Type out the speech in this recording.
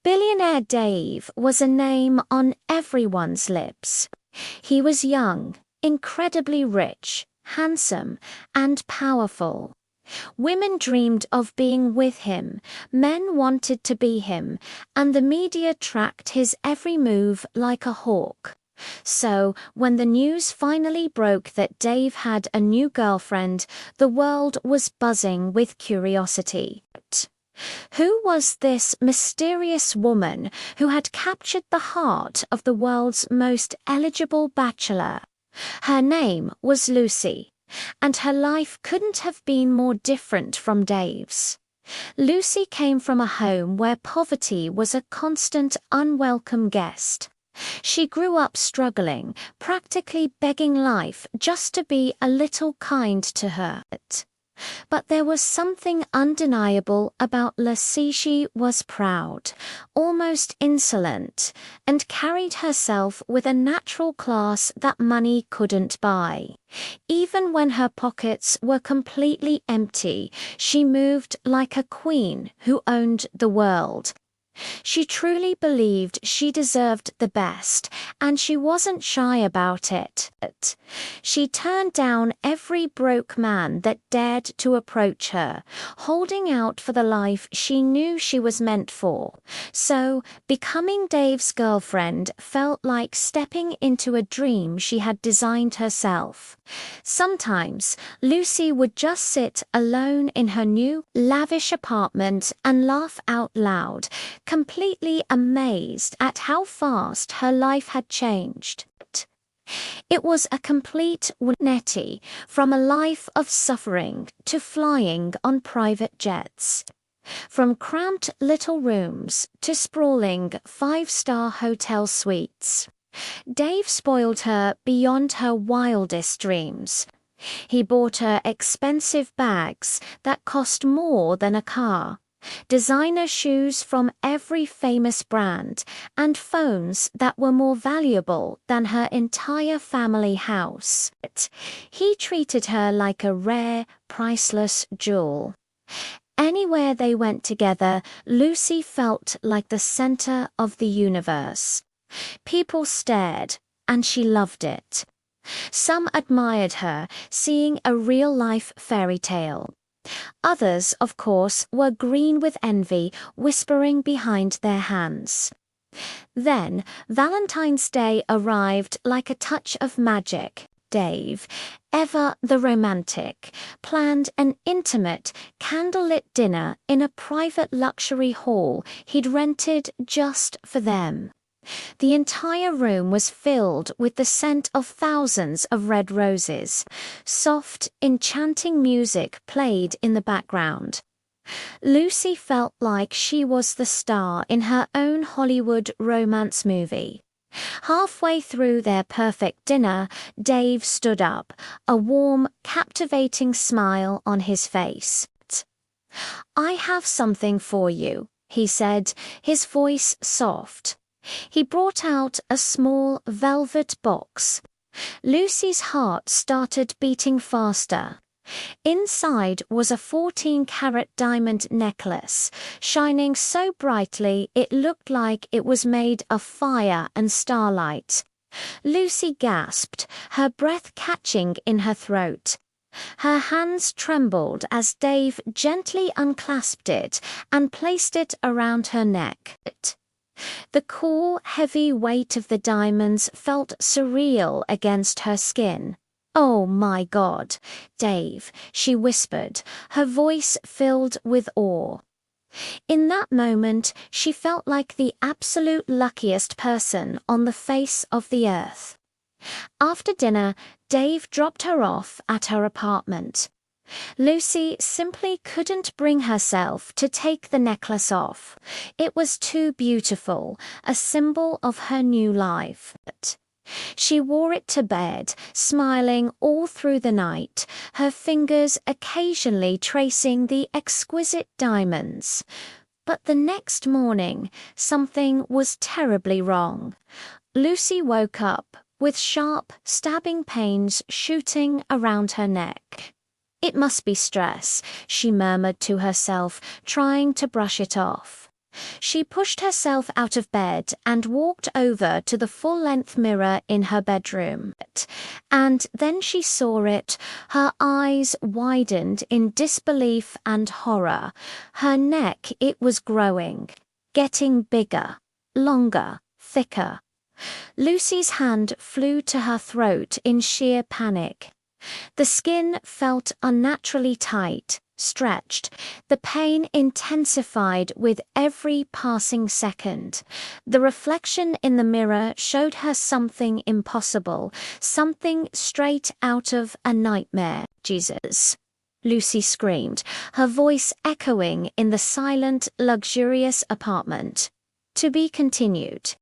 Billionaire Dave was a name on everyone's lips. He was young, incredibly rich, handsome, and powerful. Women dreamed of being with him, men wanted to be him, and the media tracked his every move like a hawk. So, when the news finally broke that Dave had a new girlfriend, the world was buzzing with curiosity. Who was this mysterious woman who had captured the heart of the world's most eligible bachelor? Her name was Lucy, and her life couldn't have been more different from Dave's. Lucy came from a home where poverty was a constant, unwelcome guest. She grew up struggling, practically begging life just to be a little kind to her. But there was something undeniable about Lucy. She was proud, almost insolent, and carried herself with a natural class that money couldn't buy. Even when her pockets were completely empty, she moved like a queen who owned the world. She truly believed she deserved the best, and she wasn't shy about it. She turned down every broke man that dared to approach her, holding out for the life she knew she was meant for. So, becoming Dave's girlfriend felt like stepping into a dream she had designed herself. Sometimes, Lucy would just sit alone in her new, lavish apartment and laugh out loud, completely amazed at how fast her life had changed. It was a complete 180 from a life of suffering to flying on private jets. From cramped little rooms to sprawling five-star hotel suites. Dave spoiled her beyond her wildest dreams. He bought her expensive bags that cost more than a car, designer shoes from every famous brand, and phones that were more valuable than her entire family house. He treated her like a rare, priceless jewel. Anywhere they went together, Lucy felt like the center of the universe. People stared, and she loved it. Some admired her, seeing a real-life fairy tale. Others, of course, were green with envy, whispering behind their hands. Then, Valentine's Day arrived like a touch of magic. Dave, ever the romantic, planned an intimate, candlelit dinner in a private luxury hall he'd rented just for them. The entire room was filled with the scent of thousands of red roses. Soft, enchanting music played in the background. Lucy felt like she was the star in her own Hollywood romance movie. Halfway through their perfect dinner, Dave stood up, a warm, captivating smile on his face. "I have something for you," he said, his voice soft. He brought out a small velvet box. Lucy's heart started beating faster. Inside was a 14-carat diamond necklace, shining so brightly it looked like it was made of fire and starlight. Lucy gasped, her breath catching in her throat. Her hands trembled as Dave gently unclasped it and placed it around her neck. The cool, heavy weight of the diamonds felt surreal against her skin. "Oh my God, Dave," she whispered, her voice filled with awe. In that moment, she felt like the absolute luckiest person on the face of the earth. After dinner, Dave dropped her off at her apartment. Lucy simply couldn't bring herself to take the necklace off. It was too beautiful, a symbol of her new life. She wore it to bed, smiling all through the night, her fingers occasionally tracing the exquisite diamonds. But the next morning, something was terribly wrong. Lucy woke up with sharp, stabbing pains shooting around her neck. "It must be stress," she murmured to herself, trying to brush it off. She pushed herself out of bed and walked over to the full-length mirror in her bedroom. And then she saw it. Her eyes widened in disbelief and horror. Her neck, it was growing, getting bigger, longer, thicker. Lucy's hand flew to her throat in sheer panic. The skin felt unnaturally tight, stretched. The pain intensified with every passing second. The reflection in the mirror showed her something impossible, something straight out of a nightmare. Jesus! Lucy screamed, her voice echoing in the silent, luxurious apartment. To be continued.